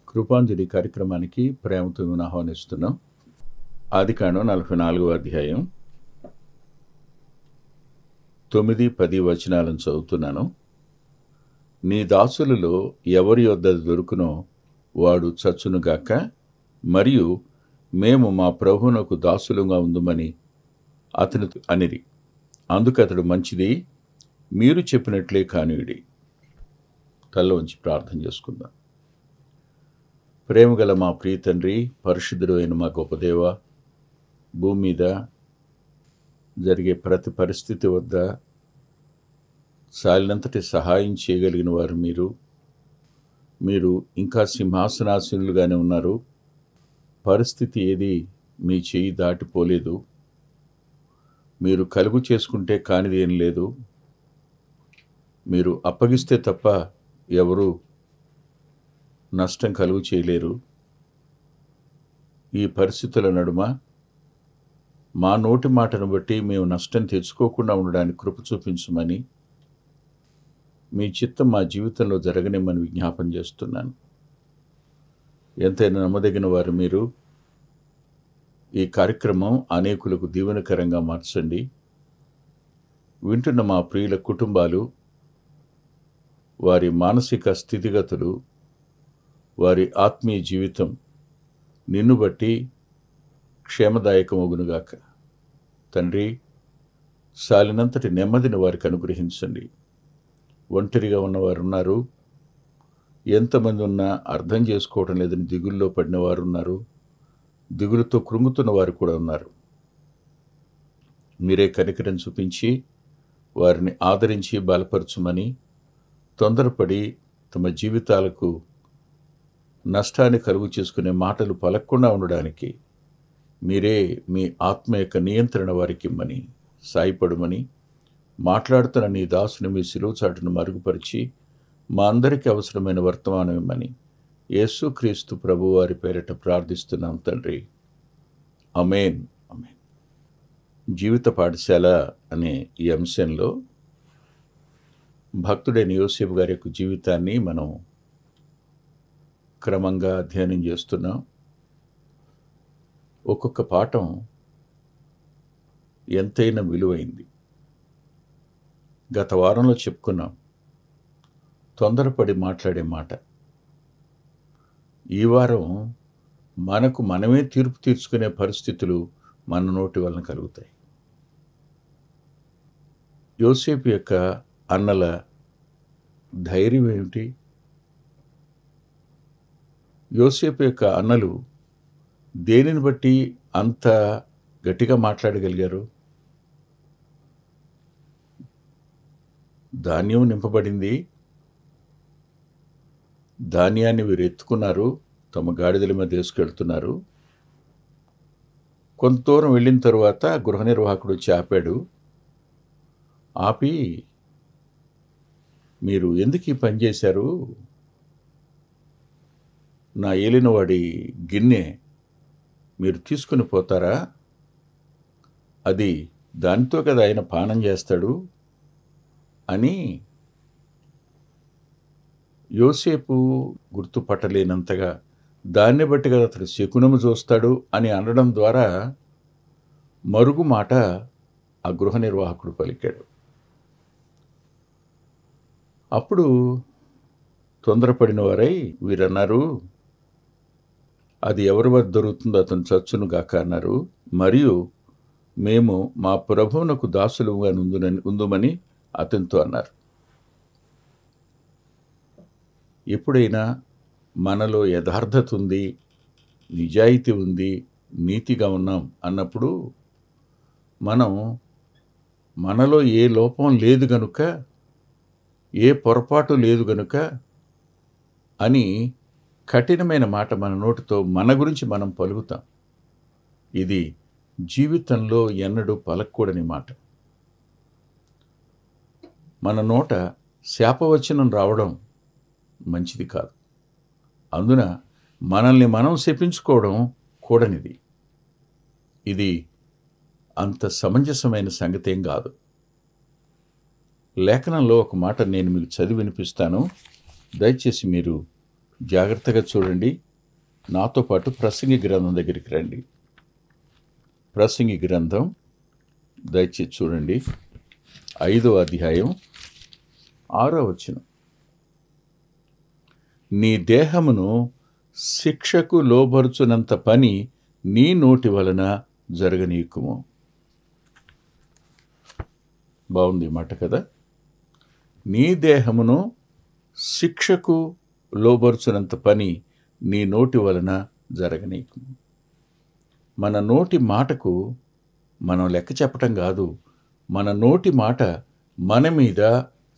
కృపాంజలి కార్యక్రమానికి ప్రేమతో ఆహ్వానిస్తున్నాం. ఆదికాండం 44వ అధ్యాయం 9-10 వచనాలను చదువుతున్నాను. నీ దాసులలో ఎవరి యొద్ద దొరుకునో వాడు చచ్చునుగాక, మరియు మేము మా ప్రభువునకు దాసులుగా ఉందుమని అతను అనిరి. అందుకతడు మంచిది, మీరు చెప్పినట్లే కానియుడి. తల్ల ఉంచి ప్రార్థన చేసుకుందాం. ప్రేమగల మా ప్రియ తండ్రి, పరిశుద్ధుడు అయిన మా గొప్ప దేవ, భూమి మీద జరిగే ప్రతి పరిస్థితి వద్ద సాలినంతటి సహాయం చేయగలిగిన వారు మీరు ఇంకా సింహాసనాసీనులుగానే ఉన్నారు. పరిస్థితి ఏది మీ చేయి దాటిపోలేదు. మీరు కలుగు చేసుకుంటే కానిది ఏం లేదు. మీరు అప్పగిస్తే తప్ప ఎవరు నష్టం కలుగు చేయలేరు. ఈ పరిస్థితుల నడుమ మా నోటి మాటను బట్టి మేము నష్టం తెచ్చుకోకుండా ఉండడానికి కృప చూపించమని, మీ చిత్తం మా జీవితంలో జరగనిమ్మని విజ్ఞాపన చేస్తున్నాను. ఎంతైనా నమ్మదగిన వారు మీరు. ఈ కార్యక్రమం అనేకులకు దీవెనకరంగా మార్చండి. వింటున్న మా ప్రియుల కుటుంబాలు, వారి మానసిక స్థితిగతులు, వారి ఆత్మీయ జీవితం నిన్ను బట్టి క్షేమదాయకమగునుగాక. తండ్రి, సాలినంతటి నెమ్మదిని వారికి అనుగ్రహించండి. ఒంటరిగా ఉన్నవారు ఉన్నారు. ఎంతమంది ఉన్నా అర్థం చేసుకోవటం లేదని దిగుల్లో పడిన వారు ఉన్నారు. దిగులుతో కృంగుతున్న వారు కూడా ఉన్నారు. మీరే కనికరం చూపించి వారిని ఆదరించి బలపరచుమని, తొందరపడి తమ జీవితాలకు నష్టాన్ని కలుగు చేసుకునే మాటలు పలకకుండా ఉండడానికి మీరే మీ ఆత్మ యొక్క నియంత్రణ వారికి ఇమ్మని, సాయపడమని, మాట్లాడుతున్న నీ దాసుని మీ శిలువ చాటును మరుగుపరిచి మా అందరికీ అవసరమైన వర్తమానం ఇమ్మని యేసుక్రీస్తు ప్రభు వారి పేరిట ప్రార్థిస్తున్నాం తండ్రి. ఆమేన్. ఆమేన్. జీవిత పాఠశాల అనే ఈ అంశంలో భక్తుడైన యోసేపు గారి యొక్క జీవితాన్ని మనం క్రమంగా అధ్యయనం చేస్తున్నాం. ఒక్కొక్క పాఠం ఎంతైనా విలువైంది. గత వారంలో చెప్పుకున్నాం, తొందరపడి మాట్లాడే మాట. ఈ వారం మనకు మనమే తీర్పు తీర్చుకునే పరిస్థితులు మన నోటి వలన కలుగుతాయి. యోసేపు యొక్క అన్నల ధైర్యం ఏమిటి? యోసేపు యొక్క అన్నలు దేనిని బట్టి అంత గట్టిగా మాట్లాడగలిగారు? ధాన్యం నింపబడింది. ధాన్యాన్ని వీరు ఎత్తుకున్నారు, తమ గాడిదల మీద వేసుకెళ్తున్నారు. కొంత దూరం వెళ్ళిన తరువాత గృహ నిర్వాహకుడు వచ్చి ఆపాడు. ఆపి, మీరు ఎందుకు ఈ పని చేశారు? నా ఏలినవాడి గిన్నె మీరు తీసుకుని పోతారా? అది దానితో కదా ఆయన పానం చేస్తాడు అని యోసేపు గుర్తుపట్టలేనంతగా, దాన్ని బట్టి కదా అతడు శకునము చూస్తాడు అని అనడం ద్వారా మరుగు మాట ఆ గృహ నిర్వాహకుడు పలికాడు. అప్పుడు తొందరపడిన వారై వీరన్నారు, అది ఎవరి వద్ద దొరుకుతుందో అతను చచ్చును గాక అన్నారు. మరియు మేము మా ప్రభువునకు దాసులుగా ఉందుమని అతనితో అన్నారు. ఎప్పుడైనా మనలో యథార్థత ఉంది, నిజాయితీ ఉంది, నీతిగా ఉన్నాం అన్నప్పుడు మనం మనలో ఏ లోపం లేదు గనుక, ఏ పొరపాటు లేదు గనుక అని కఠినమైన మాట మన నోటితో మన గురించి మనం పలుకుతాం. ఇది జీవితంలో ఎన్నడూ పలకూడని మాట. మన నోట శాపవచనం రావడం మంచిది కాదు. అందున మనల్ని మనం శపించుకోవడం కూడనిది. ఇది అంత సమంజసమైన సంగతేం కాదు. లేఖనంలో ఒక మాట నేను మీకు చదివి వినిపిస్తాను. దయచేసి మీరు జాగ్రత్తగా చూడండి. నాతో పాటు ప్రసంగి గ్రంథం దగ్గరికి రండి. ప్రసంగి గ్రంథం దయచేసి చూడండి, 5వ అధ్యాయం 6వ వచనం. నీ దేహమును శిక్షకు లోబరుచునంత పని నీ నోటి వలన జరగనీయకుము. బాగుంది మాట కదా. నీ దేహమును శిక్షకు లోబరుచునంత పని నీ నోటి వలన జరగనీయకుము. మన నోటి మాటకు మనం లెక్క చెప్పటం కాదు, మన నోటి మాట మన మీద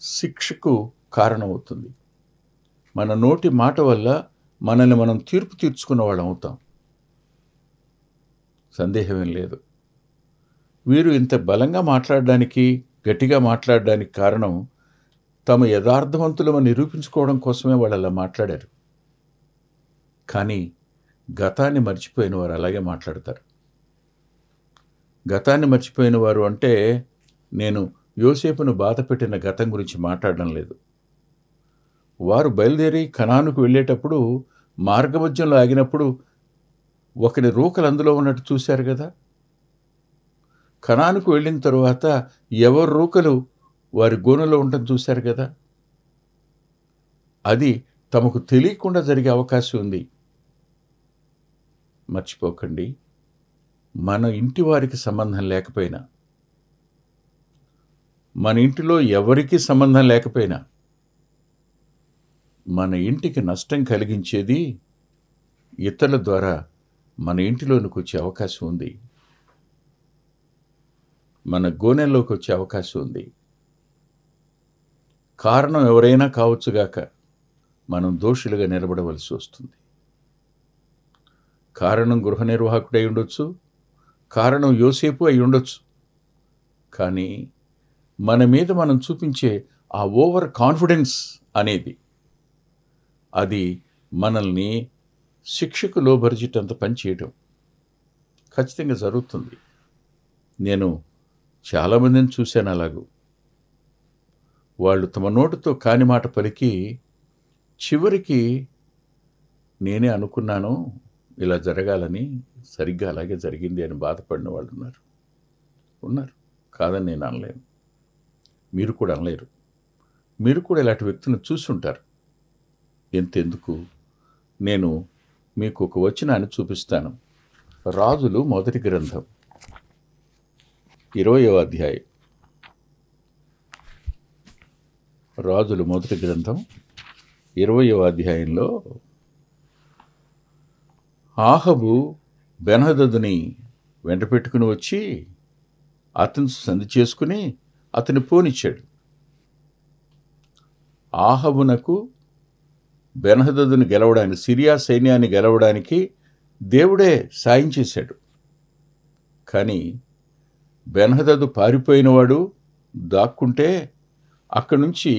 శిక్షకు కారణమవుతుంది. మన నోటి మాట వల్ల మనల్ని మనం తీర్పు తీర్చుకున్న వాళ్ళం అవుతాం, సందేహమేం లేదు. వీరు ఇంత బలంగా మాట్లాడడానికి, గట్టిగా మాట్లాడడానికి కారణం తమ యథార్థవంతులను నిరూపించుకోవడం కోసమే వాళ్ళు అలా మాట్లాడారు. కానీ గతాన్ని మర్చిపోయిన వారు అలాగే మాట్లాడతారు. గతాన్ని మర్చిపోయిన వారు అంటే నేను యోసేపును బాధ పెట్టిన గతం గురించి మాట్లాడడం లేదు. వారు బయలుదేరి కనానుకు వెళ్ళేటప్పుడు మార్గమధ్యంలో ఆగినప్పుడు ఒకరి రూకలు అందులో ఉన్నట్టు చూశారు కదా. కనానుకు వెళ్ళిన తరువాత ఎవరి రూకలు వారి గోనెలో ఉండటం చూశారు కదా. అది తమకు తెలియకుండా జరిగే అవకాశం ఉంది. మర్చిపోకండి, మన ఇంటి వారికి సంబంధం లేకపోయినా, మన ఇంటిలో ఎవరికి సంబంధం లేకపోయినా మన ఇంటికి నష్టం కలిగించేది ఇతరుల ద్వారా మన ఇంటిలోనికి వచ్చే అవకాశం ఉంది, మన గోనెల్లోకి వచ్చే అవకాశం ఉంది. కారణం ఎవరైనా కావచ్చుగాక, మనం దోషులుగా నిలబడవలసి వస్తుంది. కారణం గృహ నిర్వాహకుడై ఉండొచ్చు, కారణం యోసేపు అయి ఉండొచ్చు. కానీ మన మీద మనం చూపించే ఆ ఓవర్ కాన్ఫిడెన్స్ అనేది, అది మనల్ని శిక్షకు లోబరిచేటంత పని చేయటం ఖచ్చితంగా జరుగుతుంది. నేను చాలామందిని చూశాను అలాగూ. వాళ్ళు తమ నోటితో కాని మాట పలికి చివరికి నేనే అనుకున్నాను ఇలా జరగాలని, సరిగ్గా అలాగే జరిగింది అని బాధపడిన వాళ్ళు ఉన్నారు. కాదని నేను అనలేను, మీరు కూడా అనలేరు. మీరు కూడా ఇలాంటి వ్యక్తిని చూసుంటారు. ఎంతెందుకు, నేను మీకు ఒక వచనాన్ని చూపిస్తాను. రాజులు మొదటి గ్రంథం 20వ అధ్యాయం. రాజులు మొదటి గ్రంథం 20వ అధ్యాయంలో ఆహబు బెన్హదదుని వెంట పెట్టుకుని వచ్చి అతను సంధి చేసుకుని అతని పోనిచ్చాడు. ఆహబునకు బెన్హదదుని గెలవడానికి, సిరియా సైన్యాన్ని గెలవడానికి దేవుడే సాయం చేశాడు. కానీ బెన్హదదు పారిపోయినవాడు, దాక్కుంటే అక్కడి నుంచి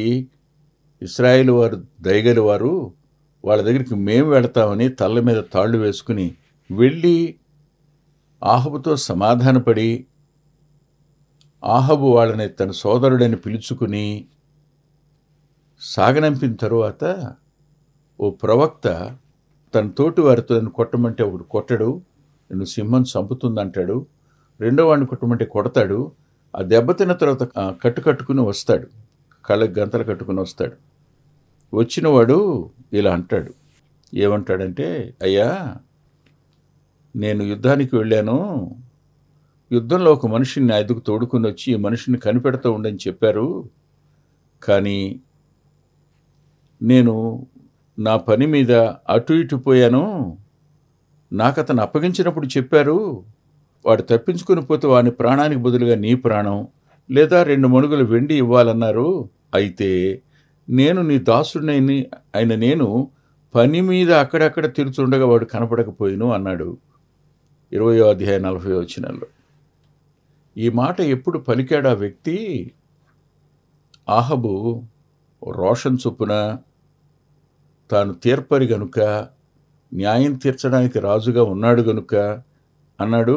ఇశ్రాయేలు వారు, దయగలి వారు వాళ్ళ దగ్గరికి మేము వెళతామని తల్ల మీద తాళ్ళు వేసుకుని వెళ్ళి ఆహబుతో సమాధానపడి, ఆహబు వాళ్ళని తన సోదరుడని పిలుచుకుని సాగనంపిన తరువాత ఓ ప్రవక్త తన తోటి వారితో నన్ను కొట్టమంటే ఒకడు కొట్టడు, నిన్ను సింహం చంపుతుందంటాడు. రెండో వాడిని కొట్టమంటే కొడతాడు. ఆ దెబ్బతిన్న తర్వాత కట్టుకుని వస్తాడు, కళ్ళకి గంతలు కట్టుకుని వస్తాడు. వచ్చినవాడు ఇలా అంటాడు. ఏమంటాడంటే, అయ్యా నేను యుద్ధానికి వెళ్ళాను, యుద్ధంలో ఒక మనిషిని నా ఎదుగు తోడుకుని వచ్చి ఈ మనిషిని కనిపెడుతూ ఉండని చెప్పారు. కానీ నేను నా పని మీద అటు ఇటు పోయాను. నాకు అతను అప్పగించినప్పుడు చెప్పారు, వాడు తప్పించుకుని పోతే వాని ప్రాణానికి బదులుగా నీ ప్రాణం లేదా 2 మణుగుల వెండి ఇవ్వాలన్నారు. అయితే నేను నీ దాసుడిని అయిన నేను పని మీద అక్కడక్కడ తిరుగుతుండగా వాడు కనపడకపోయిను అన్నాడు. 20వ అధ్యాయం 40వ వచనంలో. ఈ మాట ఎప్పుడు పలికాడు ఆ వ్యక్తి? ఆహబు రోషన్ చొప్పున తాను తీర్పరి గనుక, న్యాయం తీర్చడానికి రాజుగా ఉన్నాడు గనుక అన్నాడు,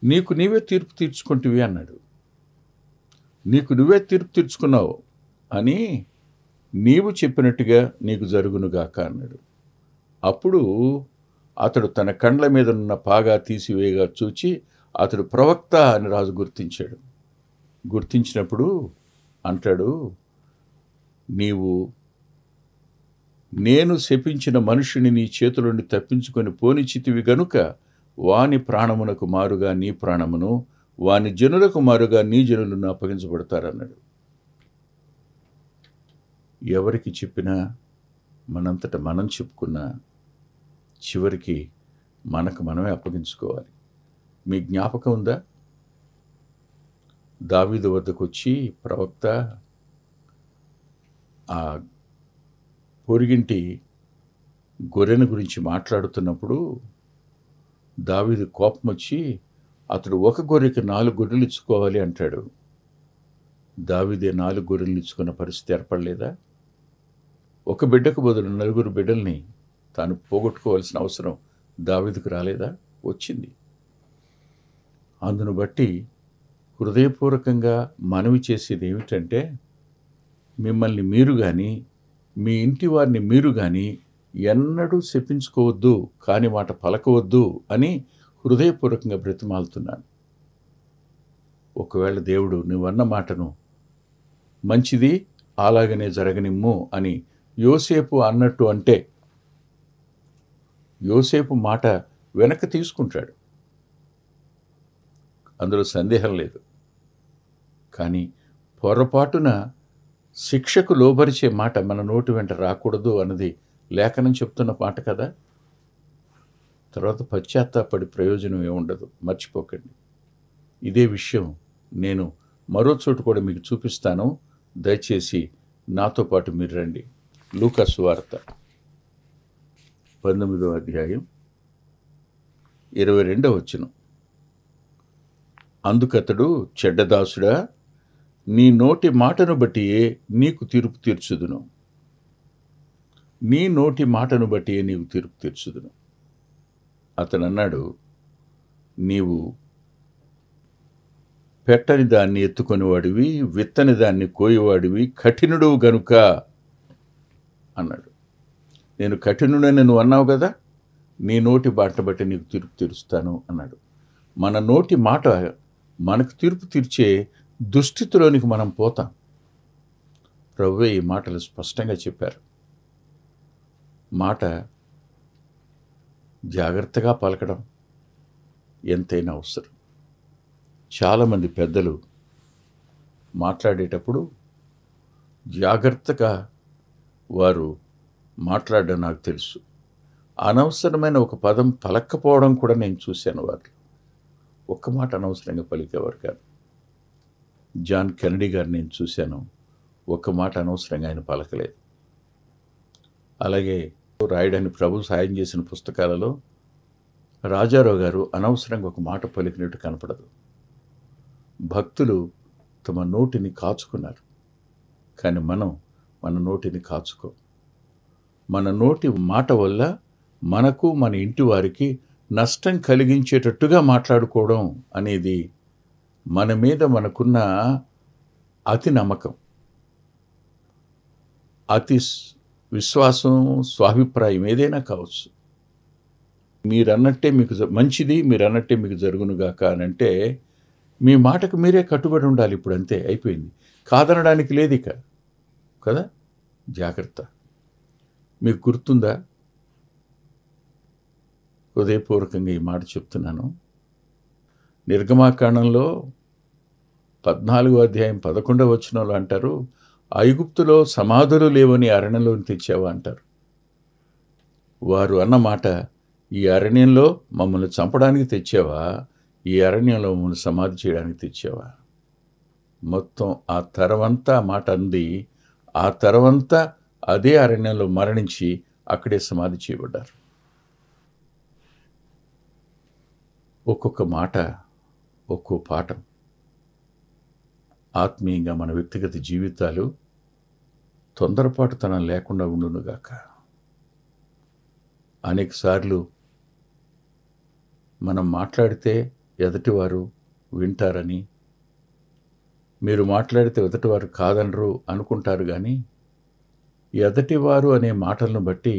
నీకు నీవే తీర్పు తీర్చుకుంటువి అన్నాడు. నీకు నువ్వే తీర్పు తీర్చుకున్నావు అని నీవు చెప్పినట్టుగా నీకు జరుగునుగాక అన్నాడు. అప్పుడు అతడు తన కండ్ల మీద ఉన్న పాగా తీసివేయగా చూచి అతడు ప్రవక్త అని రాజు గుర్తించాడు. గుర్తించినప్పుడు అంటాడు, నీవు నేను శపించిన మనుషుని నీ చేతుల నుండి తప్పించుకొని పోనిచితివి గనుక వాని ప్రాణమునకు మారుగా నీ ప్రాణమును, వాని జనులకు మారుగా నీ జనులను అప్పగించబడతారన్నాడు. ఎవరికి చెప్పినా మనంతట మనం చెప్పుకున్నా చివరికి మనకు మనమే అప్పగించుకోవాలి. మీ జ్ఞాపకం ఉందా? దావీదు వద్దకు వచ్చి ప్రవక్త ఆ పొరిగింటి గొర్రెను గురించి మాట్లాడుతున్నప్పుడు దావీదు కోపం వచ్చి అతడు ఒక గొర్రెకి 4 గొర్రెలు ఇచ్చుకోవాలి అంటాడు. దావీదే 4 గొర్రెలు ఇచ్చుకున్న పరిస్థితి ఏర్పడలేదా? ఒక బిడ్డకు బదులు 4 బిడ్డల్ని తాను పోగొట్టుకోవాల్సిన అవసరం దావీదుకు రాలేదా? వచ్చింది. అందును బట్టి హృదయపూర్వకంగా మనవి చేసేది ఏమిటంటే, మిమ్మల్ని మీరు కానీ మీ ఇంటి వారిని మీరు కానీ ఎన్నడూ శపించుకోవద్దు, కాని మాట పలకవద్దు అని హృదయపూర్వకంగా బ్రతిమాలుతున్నాను. ఒకవేళ దేవుడు నువ్వన్న మాటను మంచిది అలాగనే జరగనిమ్ము అని యోసేపు అన్నట్టు అంటే యోసేపు మాట వెనక్కి తీసుకుంటాడు, అందులో సందేహం లేదు. కానీ పొరపాటున శిక్షకు లోబరిచే మాట మన నోటి వెంట రాకూడదు అన్నది లేఖనం చెప్తున్న మాట కదా. తర్వాత పశ్చాత్తాపడి ప్రయోజనం ఏముండదు, మర్చిపోకండి. ఇదే విషయం నేను మరో చోటు కూడా మీకు చూపిస్తాను. దయచేసి నాతో పాటు మీరు రండి. లూకా సువార్త 19వ అధ్యాయం 22వ వచనం. అందుకతడు, చెడ్డదాసుడా, నీ నోటి మాటను బట్టియే నీకు తీర్పు తీర్చుదును. నీ నోటి మాటను బట్టియే నీకు తీర్పు తీర్చుదును. అతను అన్నాడు, నీవు పెట్టని దాన్ని ఎత్తుకొనివాడివి, విత్తని దాన్ని కోయేవాడివి, కఠినుడు గనుక అన్నాడు. నేను కఠినుడని నువ్వు అన్నావు కదా, నీ నోటి మాట బట్టి నీకు తీర్పు తీరుస్తాను అన్నాడు. మన నోటి మాట మనకు తీర్పు తీర్చే దుస్థితిలోనికి మనం పోతాం. ప్రభువే ఈ మాటలు స్పష్టంగా చెప్పారు. మాట జాగ్రత్తగా పలకడం ఎంతైనా అవసరం. చాలామంది పెద్దలు మాట్లాడేటప్పుడు జాగ్రత్తగా వారు మాట్లాడడం నాకు తెలుసు. అనవసరమైన ఒక పదం పలక్కపోవడం కూడా నేను చూశాను. వారు ఒక్క మాట అనవసరంగా పలికేవారు కాదు. జాన్ కెనడీ గారు నేను చూశాను, ఒక్క మాట అనవసరంగా ఆయన పలకలేదు. అలాగే రాయడానికి ప్రభు సాయం చేసిన పుస్తకాలలో రాజారావు గారు అనవసరంగా ఒక మాట పలికినట్టు కనపడదు. భక్తులు తమ నోటిని కాచుకున్నారు, కానీ మనం మన నోటిని కాచుకో. మన నోటి మాట వల్ల మనకు మన ఇంటి వారికి నష్టం కలిగించేటట్టుగా మాట్లాడుకోవడం అనేది మన మీద మనకున్న అతి నమ్మకం, అతి విశ్వాసం, స్వాభిప్రాయం ఏదైనా కావచ్చు. మీరన్నట్టే మీకు మంచిది, మీరన్నట్టే మీకు జరుగునుగాక అని అంటే మీ మాటకు మీరే కట్టుబడి ఉండాలి. ఇప్పుడు అంతే అయిపోయింది, కాదనడానికి లేదు ఇక కదా. జాగ్రత్త. మీకు గుర్తుందా? హృదయపూర్వకంగా ఈ మాట చెప్తున్నాను. నిర్గమాకాండంలో 14వ అధ్యాయం 11వ వచనంలో అంటారు, ఐగుప్తులో సమాధులు లేవని అరణ్యంలోని తెచ్చావా అంటారు. వారు అన్నమాట, ఈ అరణ్యంలో మమ్మల్ని చంపడానికి తెచ్చావా, ఈ అరణ్యంలో మమ్మల్ని సమాధి చేయడానికి తెచ్చావా. మొత్తం ఆ తరవంతా మాట అంది. ఆ తరవంతా అదే అరణ్యంలో మరణించి అక్కడే సమాధి చేయబడ్డారు. ఒక్కొక్క మాట ఒక్కో పాఠం. ఆత్మీయంగా మన వ్యక్తిగత జీవితాలు తొందరపాటుతనం లేకుండా ఉండునుగాక. అనేకసార్లు మనం మాట్లాడితే ఎదుటివారు వింటారని, మీరు మాట్లాడితే ఎదుటివారు కాదనరు అనుకుంటారు. కానీ ఎదుటివారు అనే మాటలను బట్టి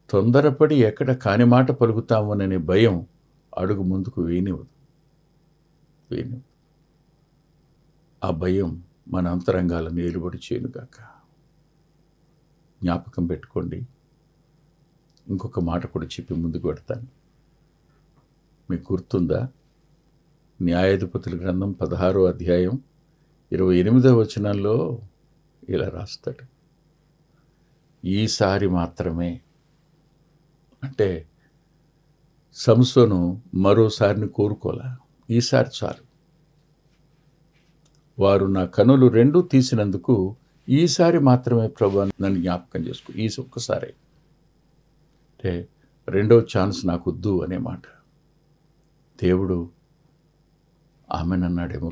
తొందరపడి ఎక్కడ కాని మాట పలుకుతామోననే భయం అడుగు ముందుకు వేయనివ్వదు. ఆ భయం మన అంతరంగాలను ఏలుబడి చేయనుగాక. జ్ఞాపకం పెట్టుకోండి. ఇంకొక మాట కూడా చెప్పి ముందుకు పెడతాను. మీకు గుర్తుందా? న్యాయాధిపతుల గ్రంథం 16వ అధ్యాయం 28వ వచనంలో ఇలా రాస్తాడు, ఈసారి మాత్రమే. అంటే సంసోను మరోసారిని కోరుకోలే, ఈసారి చాలు. వారు నా కనులు రెండూ తీసినందుకు ఈసారి మాత్రమే ప్రభువా నన్ను జ్ఞాపకం చేసుకో, ఈ ఒక్కసారి. అంటే రెండో ఛాన్స్ నాకు వద్దు అనే మాట. దేవుడు ఆమెనన్నాడేమో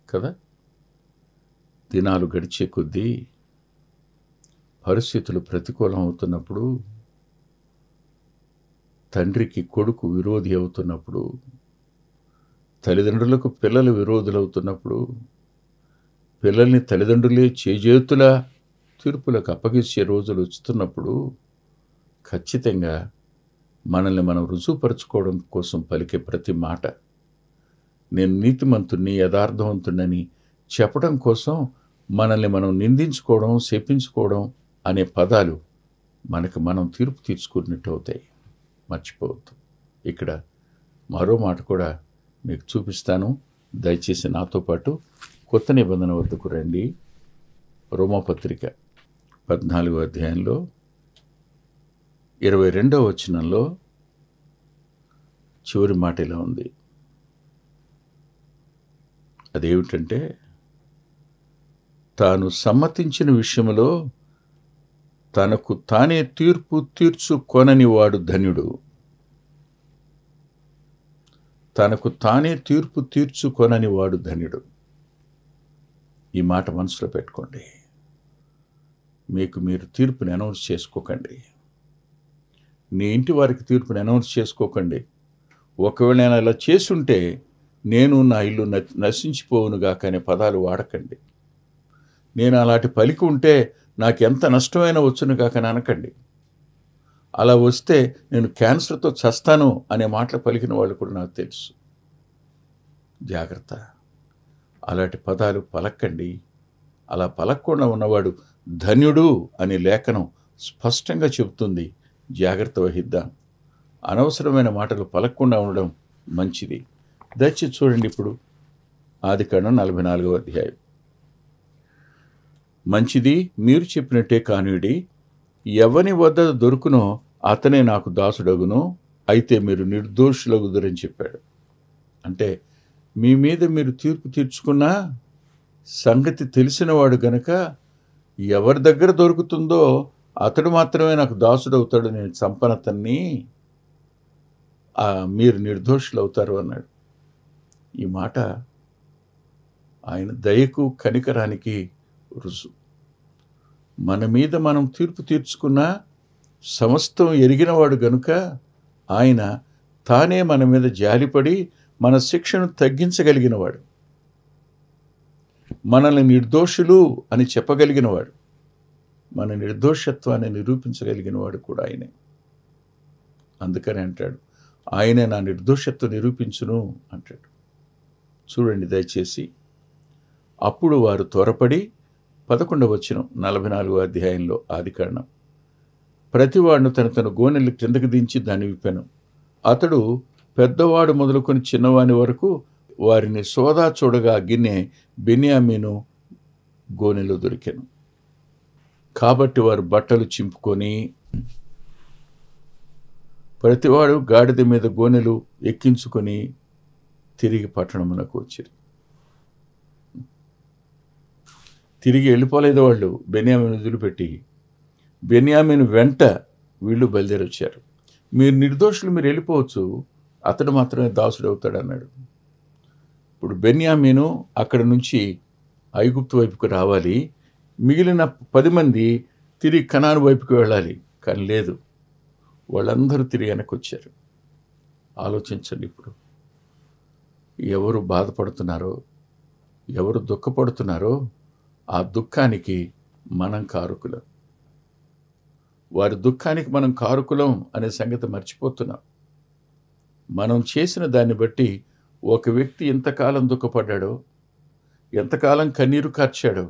కదా. దినాలు గడిచే కొద్దీ పరిస్థితులు ప్రతికూలం అవుతున్నప్పుడు, తండ్రికి కొడుకు విరోధి అవుతున్నప్పుడు, తల్లిదండ్రులకు పిల్లలు విరోధులవుతున్నప్పుడు, పిల్లల్ని తల్లిదండ్రులే చేజేతుల తీర్పులకు అప్పగించే రోజులు వస్తున్నప్పుడు, ఖచ్చితంగా మనల్ని మనం రుజువుపరచుకోవడం కోసం పలికే ప్రతి మాట, నేను నీతిమంతుణ్ణి యథార్థవంతుణ్ణని చెప్పడం కోసం మనల్ని మనం నిందించుకోవడం, శపించుకోవడం అనే పదాలు మనకు మనం తీర్పు తీర్చుకున్నట్టు అవుతాయి. మర్చిపోవద్దు. ఇక్కడ మరో మాట కూడా మీకు చూపిస్తాను. దయచేసి నాతో పాటు కొత్త నిబంధన వద్దకు రండి. రోమాపత్రిక 14వ అధ్యాయంలో 22వ వచనంలో చివరి మాట ఇలా ఉంది. అదేమిటంటే, తాను సమ్మతించిన విషయంలో తనకు తానే తీర్పు తీర్చుకొనని వాడు ధన్యుడు. తనకు తానే తీర్పు తీర్చుకొనని వాడు ధన్యుడు. ఈ మాట మనసులో పెట్టుకోండి. మీకు మీరు తీర్పుని అనౌన్స్ చేసుకోకండి. నీ ఇంటి వారికి తీర్పుని అనౌన్స్ చేసుకోకండి. ఒకవేళ నేను అలా చేసుంటే నేను నా ఇల్లు నశించిపోవునుగాక అనే పదాలు వాడకండి. నేను అలాంటి పలికి ఉంటే నాకెంత నష్టమైనా వచ్చునుగాక అని అనకండి. అలా వస్తే నేను క్యాన్సర్తో చస్తాను అనే మాటలు పలికిన వాళ్ళు కూడా నాకు తెలుసు. జాగ్రత్త, అలాంటి పదాలు పలకండి. అలా పలకకుండా ఉన్నవాడు ధన్యుడు అనే లేఖనం స్పష్టంగా చెబుతుంది. జాగ్రత్త వహిద్దాం. అనవసరమైన మాటలు పలకకుండా ఉండడం మంచిది. దయచేసి చూడండి. ఇప్పుడు ఆదికాండం 44వ అధ్యాయం. మంచిది, మీరు చెప్పినట్టే కానియుడి. ఎవని వద్ద దొరుకునో అతనే నాకు దాసుడగును. అయితే మీరు నిర్దోషులగుదురని చెప్పాడు. అంటే మీ మీద మీరు తీర్పు తీర్చుకున్న సంగతి తెలిసినవాడు గనక ఎవరి దగ్గర దొరుకుతుందో అతడు మాత్రమే నాకు దాసుడవుతాడు. నేను చంపనతన్ని, మీరు నిర్దోషులు అవుతారు అన్నాడు. ఈ మాట ఆయన దయకు కనికరానికి రుజు. మన మీద మనం తీర్పు తీర్చుకున్న సమస్తం ఎరిగినవాడు గనుక ఆయన తానే మన మీద జాలిపడి మన శిక్షను తగ్గించగలిగినవాడు. మనల్ని నిర్దోషులు అని చెప్పగలిగినవాడు. మన నిర్దోషత్వాన్ని నిరూపించగలిగినవాడు కూడా ఆయనే. అందుకని అంటాడు, ఆయనే నా నిర్దోషత్వం నిరూపించును అంటాడు. చూడండి దయచేసి. అప్పుడు వారు త్వరపడి 11వ వచనం 44వ అధ్యాయంలో ఆదికాండం. ప్రతివాడును తన గోనెలు కిందకు దించి దాన్ని విప్పెను. అతడు పెద్దవాడు మొదలుకొని చిన్నవాని వరకు వారిని సోదా చూడగా గిన్నె బెన్యామీను గోనెలో దొరికెను. కాబట్టి వారు బట్టలు చింపుకొని ప్రతివాడు గాడిద మీద గోనెలు ఎక్కించుకొని తిరిగి పట్టణమునకు వచ్చారు. తిరిగి వెళ్ళిపోలేదు వాళ్ళు. బెన్యామీను వదిలిపెట్టి బెన్యామీను వెంట వీళ్ళు బయలుదేరి వచ్చారు. మీరు నిర్దోషులు, మీరు వెళ్ళిపోవచ్చు, అతడు మాత్రమే దాసుడు అవుతాడు అన్నాడు. ఇప్పుడు బెన్యామీను అక్కడి నుంచి ఐగుప్తు వైపుకు రావాలి. మిగిలిన 10 మంది తిరిగి కనాను వైపుకు వెళ్ళాలి. కానీ లేదు, వాళ్ళందరూ తిరిగి వెనక్కి వచ్చారు. ఆలోచించండి. ఇప్పుడు ఎవరు బాధపడుతున్నారో, ఎవరు దుఃఖపడుతున్నారో ఆ దుఃఖానికి మనం కారకులం. వారి దుఃఖానికి మనం కారకులం అనే సంగతి మర్చిపోతున్నాం. మనం చేసిన దాన్ని బట్టి ఒక వ్యక్తి ఎంతకాలం దుఃఖపడ్డాడో, ఎంతకాలం కన్నీరు కార్చాడో,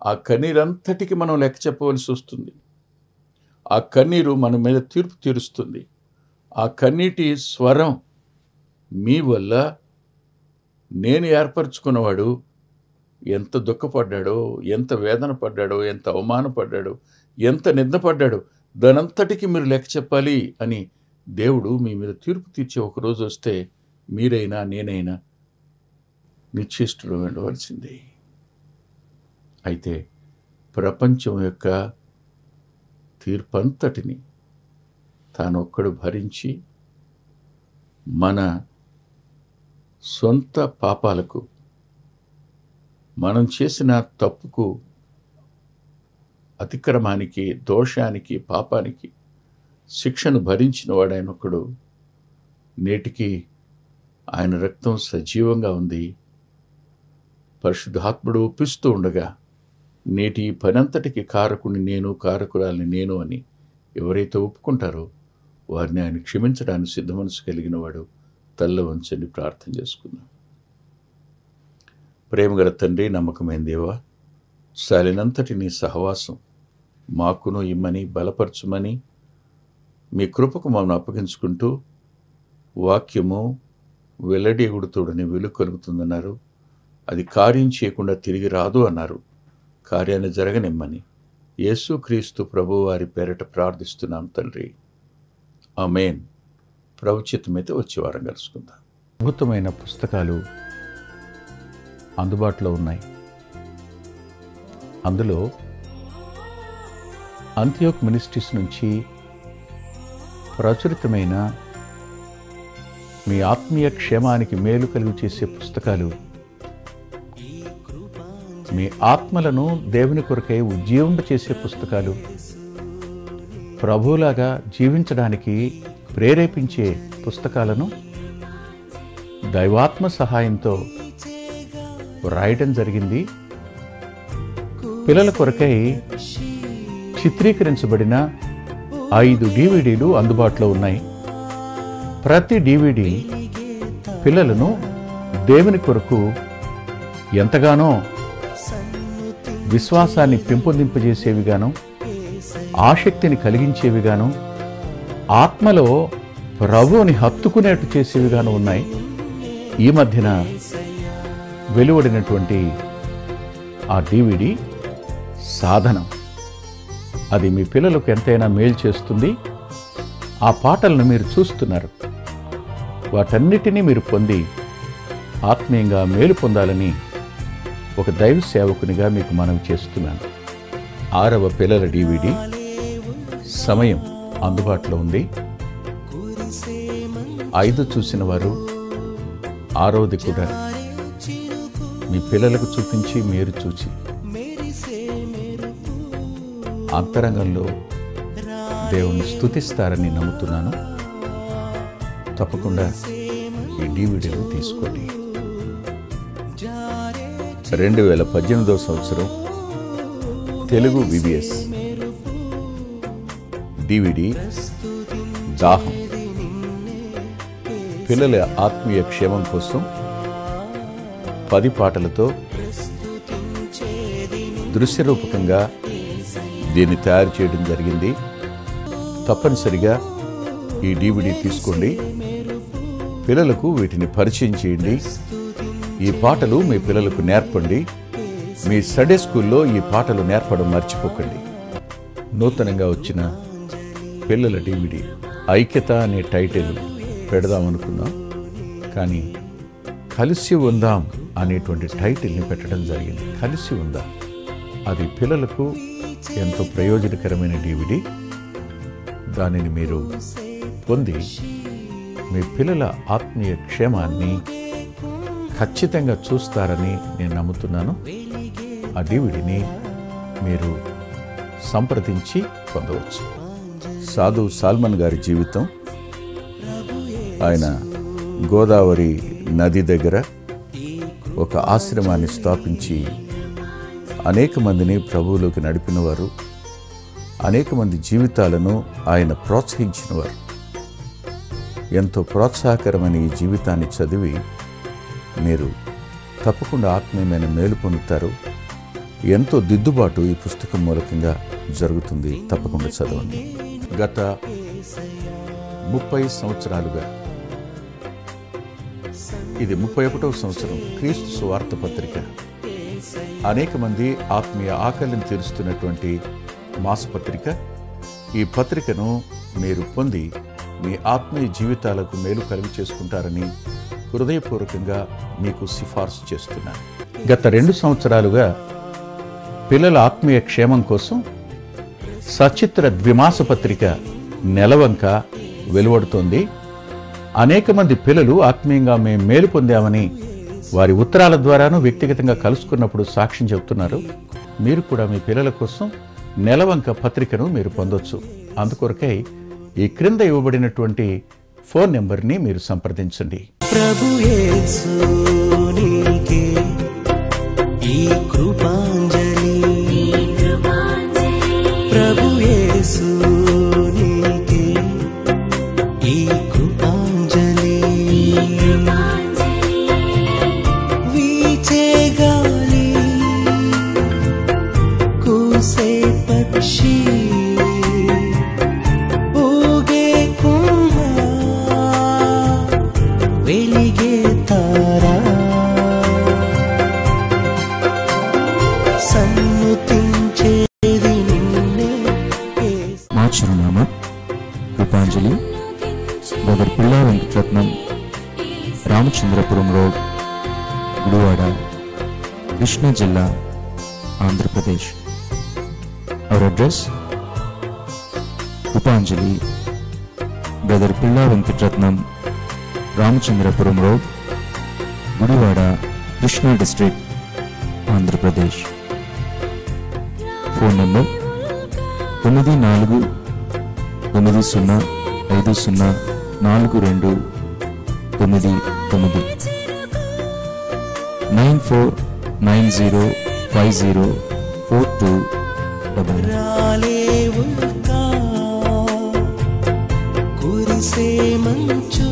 ఆ కన్నీరంతటికి మనం లెక్క చెప్పవలసి వస్తుంది. ఆ కన్నీరు మన మీద తీర్పు తీరుస్తుంది. ఆ కన్నీటి స్వరం మీ వల్ల నేను ఏర్పరచుకున్నవాడు ఎంత దుఃఖపడ్డాడో, ఎంత వేదన పడ్డాడో, ఎంత అవమానపడ్డాడో, ఎంత నిందపడ్డాడో, దానంతటికీ మీరు లెక్క చెప్పాలి అని దేవుడు మీ మీద తీర్పు తీర్చే ఒకరోజు వస్తే మీరైనా నేనైనా నిశ్చేష్టులు ఉండవలసిందే. అయితే ప్రపంచం యొక్క తీర్పంతటిని తానొక్కడు భరించి మన సొంత పాపాలకు, మనం చేసిన తప్పుకు, అతిక్రమానికి, దోషానికి, పాపానికి శిక్షను భరించిన వాడు ఆయనొక్కడు. నేటికి ఆయన రక్తం సజీవంగా ఉంది. పరిశుద్ధాత్ముడు ఒప్పిస్తూ ఉండగా నేటి పనంతటికి కారకుని నేను, కారకురాలిని నేను అని ఎవరైతే ఒప్పుకుంటారో వారిని ఆయన క్షమించడానికి సిద్ధ మనసు కలిగిన వాడు. తల్ల వంచండి, ప్రార్థన చేసుకుందాం. ప్రేమగల తండ్రి, నమ్మకమైన దేవా, సాలినంతటి నీ సహవాసం మాకును ఇమ్మని, బలపరచుమని మీ కృపకు మమ్మల్ని అప్పగించుకుంటూ, వాక్యము వెల్లడి ఎగుడుతోడని వెలుగు కలుగుతుందన్నారు. అది కార్యం చేయకుండా తిరిగి రాదు అన్నారు. కార్యాన్ని జరగనిమ్మని యేసుక్రీస్తు ప్రభువారి పేరిట ప్రార్థిస్తున్నాం తండ్రి. ఆమేన్. ప్రభు చిత్తమైతే వచ్చే వారం కలుసుకుందాం. అద్భుతమైన పుస్తకాలు అందుబాటులో ఉన్నాయి. అందులో అంత్యోక్ మినిస్ట్రీస్ నుంచి ప్రచురితమైన మీ ఆత్మీయ క్షేమానికి మేలు కలుగు చేసే పుస్తకాలు, మీ ఆత్మలను దేవుని కొరకై ఉజ్జీవింపచేసే పుస్తకాలు, ప్రభువులాగా జీవించడానికి ప్రేరేపించే పుస్తకాలను దైవాత్మ సహాయంతో రాయటం జరిగింది. పిల్లల కొరకై చిత్రీకరించబడిన 5 DVDలు అందుబాటులో ఉన్నాయి. ప్రతి DVD పిల్లలను దేవుని కొరకు ఎంతగానో విశ్వాసాన్ని పెంపొందింపజేసేవిగాను, ఆసక్తిని కలిగించేవిగాను, ఆత్మలో ప్రభువుని హత్తుకునేట్టు చేసేవిగాను ఉన్నాయి. ఈ మధ్యన వెలువడినటువంటి ఆ DVD సాధనం, అది మీ పిల్లలకు ఎంతైనా మేలు చేస్తుంది. ఆ పాటలను మీరు చూస్తున్నారు. వాటన్నిటినీ మీరు పొంది ఆత్మీయంగా మేలు పొందాలని ఒక దైవ సేవకునిగా మీకు మనవి చేస్తున్నాను. 6వ పిల్లల DVD సమయం అందుబాటులో ఉంది. 5 చూసిన వారు 6వది కూడా మీ పిల్లలకు చూపించి మీరు చూచి అంతరంగంలో దేవుని స్తుతిస్తారని నమ్ముతున్నాను. తప్పకుండా ఈ DVDను తీసుకోండి. 2018వ సంవత్సరం తెలుగు VBS DVD దాహం, పిల్లల ఆత్మీయ క్షేమం కోసం 10 పాటలతో దృశ్యరూపకంగా దీన్ని తయారు చేయడం జరిగింది. తప్పనిసరిగా ఈ DVD తీసుకోండి. పిల్లలకు వీటిని పరిచయం చేయండి. ఈ పాటలు మీ పిల్లలకు నేర్పండి. మీ సండే స్కూల్లో ఈ పాటలు నేర్పడం మర్చిపోకండి. నూతనంగా వచ్చిన పిల్లల DVD ఐక్యత అనే టైటిల్ పెడదామనుకున్నాం, కానీ కలిసి ఉందాం అనేటువంటి టైటిల్ని పెట్టడం జరిగింది. కలిసి ఉందాం, అది పిల్లలకు ఎంతో ప్రయోజనకరమైన DVD. దానిని మీరు పొంది మీ పిల్లల ఆత్మీయ క్షేమాన్ని ఖచ్చితంగా చూస్తారని నేను నమ్ముతున్నాను. ఆ DVDని మీరు సంప్రదించి పొందవచ్చు. సాధు సాల్మన్ గారి జీవితం, ఆయన గోదావరి నది దగ్గర ఒక ఆశ్రమాన్ని స్థాపించి అనేక మందిని ప్రభువులోకి నడిపినవారు. అనేక మంది జీవితాలను ఆయన ప్రోత్సహించినవారు. ఎంతో ప్రోత్సాహకరమైన ఈ జీవితాన్ని చదివి మీరు తప్పకుండా ఆత్మీయమైన మేలు పొందుతారు. ఎంతో దిద్దుబాటు ఈ పుస్తకం మూలకంగా జరుగుతుంది. తప్పకుండా చదవండి. గత 30 సంవత్సరాలుగా, ఇది 31వ సంవత్సరం, క్రీస్తు సువార్త పత్రిక అనేక మంది ఆత్మీయ ఆకలిని తీరుస్తున్నటువంటి మాసపత్రిక. ఈ పత్రికను మీరు పొంది మీ ఆత్మీయ జీవితాలకు మేలు కలుగు చేసుకుంటారని హృదయపూర్వకంగా మీకు సిఫార్సు చేస్తున్నాను. గత 2 సంవత్సరాలుగా పిల్లల ఆత్మీయ క్షేమం కోసం సచిత్ర ద్విమాస పత్రిక నెలవంక వెలువడుతోంది. అనేక మంది పిల్లలు ఆత్మీయంగా మేము మేలు పొందామని వారి ఉత్తరాల ద్వారాను వ్యక్తిగతంగా కలుసుకున్నప్పుడు సాక్ష్యం చెబుతున్నారు. మీరు కూడా మీ పిల్లల కోసం నెలవంక పత్రికను మీరు పొందొచ్చు. అందుకొరకై ఈ క్రింద ఇవ్వబడినటువంటి ఫోన్ నెంబర్ని మీరు సంప్రదించండి. ప్రభు యేసు నీకే ఈ కృపాంజలి, ప్రభు యేసు నీకే ఈ కృపాంజలి. వీచే గాలి, కూసే పక్షి, ఊగే కుంభ, వెలిగే తారా, సన్నుతించేది నిన్నే. మా చిరునామా కృపాంజలి, బ్రదర్ పిల్లా వెంకటరత్నం, రామచంద్రపురం రోడ్, గుడివాడ, కృష్ణా జిల్లా, Andhra Pradesh. Our address: Krupanjali, brother Pilla Venkataratnam, Ramachandrapuram road, Gudivada, Krishna district, Andhra Pradesh. Phone number 9490504299 9490504299. రాలేవుగా కురిసే మంచు